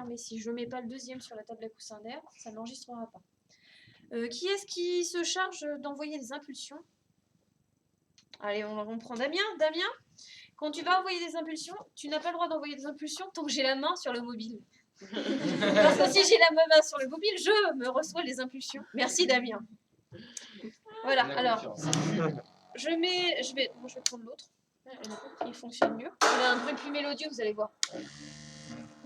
fermé. Si je ne mets pas le deuxième sur la table à coussin d'air, ça n'enregistrera pas. Qui est-ce qui se charge d'envoyer des impulsions? Allez, on prend Damien. Damien, quand tu vas envoyer des impulsions, tu n'as pas le droit d'envoyer des impulsions tant que j'ai la main sur le mobile. Parce que si j'ai la main sur le mobile, je me reçois les impulsions. Merci Damien. Voilà, alors, je vais prendre l'autre. Il fonctionne mieux. Il a un bruit plus mélodieux, vous allez voir.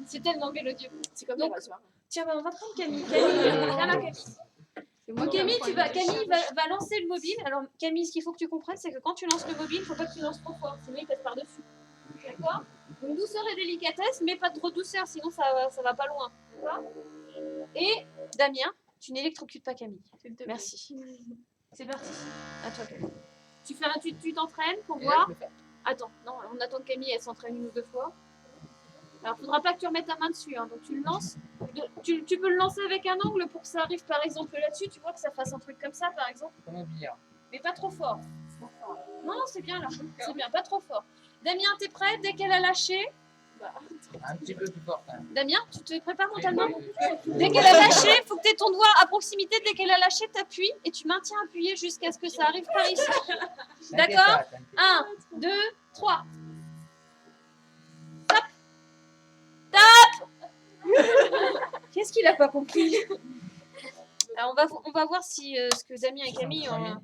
C'est tellement mélodieux. C'est comme les rasoirs. Tiens, bah, on va prendre Camille. Camille, viens là, Camille. Donc Camille, Camille va lancer le mobile. Alors Camille, ce qu'il faut que tu comprennes, c'est que quand tu lances le mobile, il ne faut pas que tu lances trop fort, sinon il passe par-dessus. D'accord? Donc douceur et délicatesse, mais pas trop douceur, sinon ça va pas loin. D'accord? Et Damien, tu n'électrocutes pas Camille. Merci. C'est parti. À toi Camille. Tu t'entraînes pour voir. Attends, non, on attend que Camille elle s'entraîne une ou deux fois. Alors, il ne faudra pas que tu remettes ta main dessus. Hein. Donc, tu le lances. Tu peux le lancer avec un angle pour que ça arrive, par exemple, là-dessus. Tu vois que ça fasse un truc comme ça, par exemple. Mais pas trop fort. Non, c'est bien là. C'est bien, pas trop fort. Damien, t'es prêt? Dès qu'elle a lâché. Un petit peu plus fort quand même. Damien, tu te prépares mentalement? Dès qu'elle a lâché, il faut que tu aies ton doigt à proximité. Dès qu'elle a lâché, tu appuies et tu maintiens appuyé jusqu'à ce que ça arrive par ici. D'accord? 1, 2, 3. Qu'est-ce qu'il n'a pas compris? Alors on va voir si ce que Damien et Camille ont...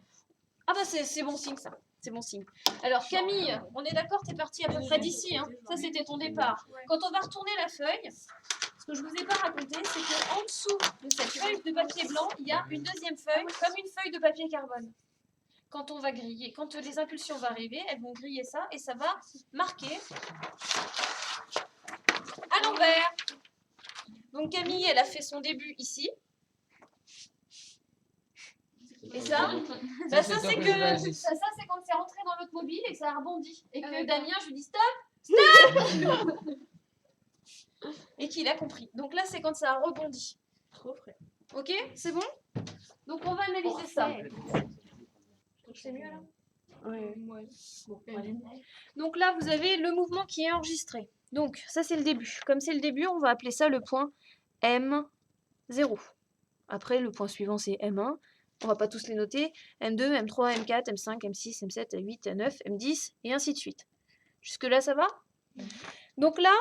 Ah bah c'est bon signe ça. C'est bon signe. Alors Camille, on est d'accord, t'es partie à peu près d'ici. Hein. Ça c'était ton départ. Quand on va retourner la feuille, ce que je vous ai pas raconté, c'est qu'en dessous de cette feuille de papier blanc, il y a une deuxième feuille, comme une feuille de papier carbone. Quand on va griller, quand les impulsions vont arriver, elles vont griller ça et ça va marquer à l'envers. Donc Camille, elle a fait son début ici. Et ça, bah ça c'est quand c'est rentré dans l'autre mobile et que ça a rebondi. Et que Damien, je lui dis stop, stop et qu'il a compris. Donc là, c'est quand ça a rebondi. Trop frais. Ok, c'est bon? Donc on va analyser ça. C'est mieux là? Ouais. Bon, donc là, vous avez le mouvement qui est enregistré. Donc ça, c'est le début. Comme c'est le début, on va appeler ça le point M0. Après, le point suivant, c'est M1. On va pas tous les noter. M2, M3, M4, M5, M6, M7, M8, M9, M10, et ainsi de suite. Jusque-là, ça va? Donc là,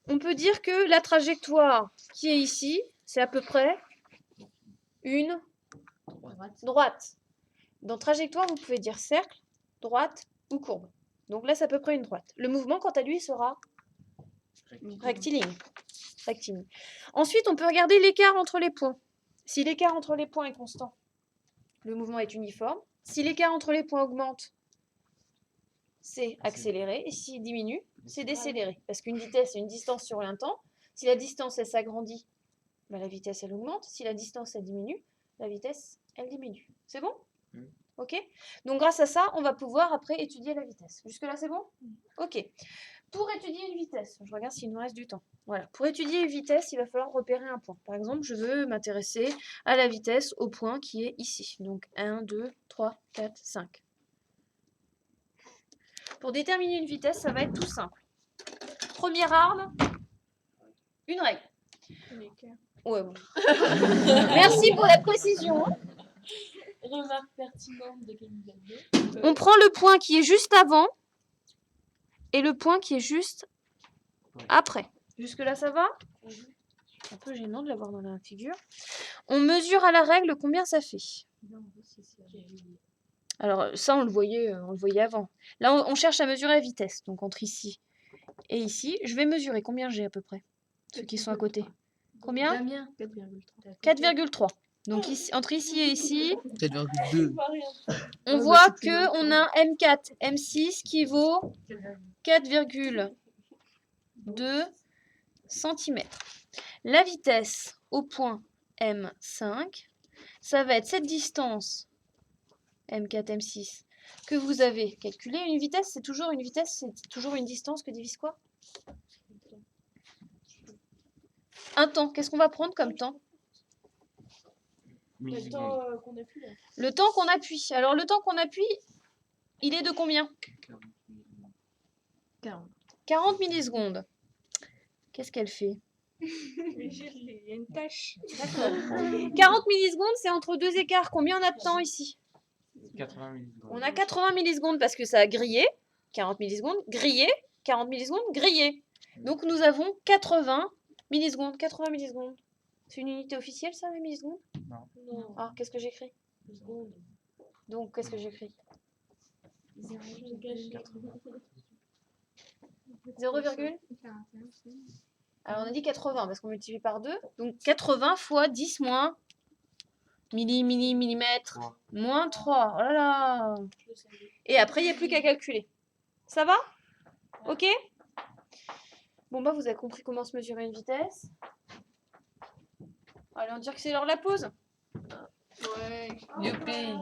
on peut dire que la trajectoire qui est ici, c'est à peu près une droite. Dans trajectoire, vous pouvez dire cercle, droite ou courbe. Donc là, c'est à peu près une droite. Le mouvement, quant à lui, sera rectiligne. Ensuite, on peut regarder l'écart entre les points. Si l'écart entre les points est constant, le mouvement est uniforme. Si l'écart entre les points augmente, c'est accéléré. Et s'il diminue, c'est décéléré. Parce qu'une vitesse, c'est une distance sur un temps. Si la distance, elle s'agrandit, ben, la vitesse, elle augmente. Si la distance, elle diminue, la vitesse, elle diminue. C'est bon? Ok? Donc, grâce à ça, on va pouvoir après étudier la vitesse. Jusque-là, c'est bon? Ok. Pour étudier une vitesse, je regarde s'il nous reste du temps. Voilà. Pour étudier une vitesse, il va falloir repérer un point. Par exemple, je veux m'intéresser à la vitesse au point qui est ici. Donc 1, 2, 3, 4, 5. Pour déterminer une vitesse, ça va être tout simple. Première arme, une règle. Ouais, bon. Merci pour la précision. Remarque pertinente de Camille. On prend le point qui est juste avant et le point qui est juste après. Jusque-là, ça va? C'est un peu gênant de l'avoir dans la figure. On mesure à la règle combien ça fait. Alors ça, on le voyait avant. Là, on cherche à mesurer la vitesse. Donc entre ici et ici, je vais mesurer combien j'ai à peu près. Ceux qui sont à côté. Combien? 4,3. Donc ici, entre ici et ici, 4,2. on voit qu'on a M4, M6 qui vaut 4,2 cm. La vitesse au point M5, ça va être cette distance M4, M6 que vous avez calculée. Une vitesse, c'est toujours une distance que divise quoi? Un temps. Qu'est-ce qu'on va prendre comme temps? Le temps qu'on appuie là. Le temps qu'on appuie. Alors le temps qu'on appuie, il est de combien? 40 millisecondes. Qu'est-ce qu'elle fait? Mais il y a une tâche. D'accord. 40 millisecondes, c'est entre deux écarts. Combien on a de temps ici? 80 millisecondes. On a 80 millisecondes parce que ça a grillé. 40 millisecondes, grillé. 40 millisecondes, grillé. Donc nous avons 80 millisecondes. 80 millisecondes. C'est une unité officielle, ça, les millisecondes? Non. Non, Alors, qu'est-ce que j'écris? seconde. Donc, qu'est-ce que j'écris? 0, alors, on a dit 80 parce qu'on multiplie par 2. Donc, 80 fois 10 moins millimètre, moins 3. Oh là là. Et après, il n'y a plus qu'à calculer. Ça va? Ok? Bon, bah, vous avez compris comment se mesurer une vitesse. Allez, on dirait que c'est l'heure de la pause. Ouais. Youpi!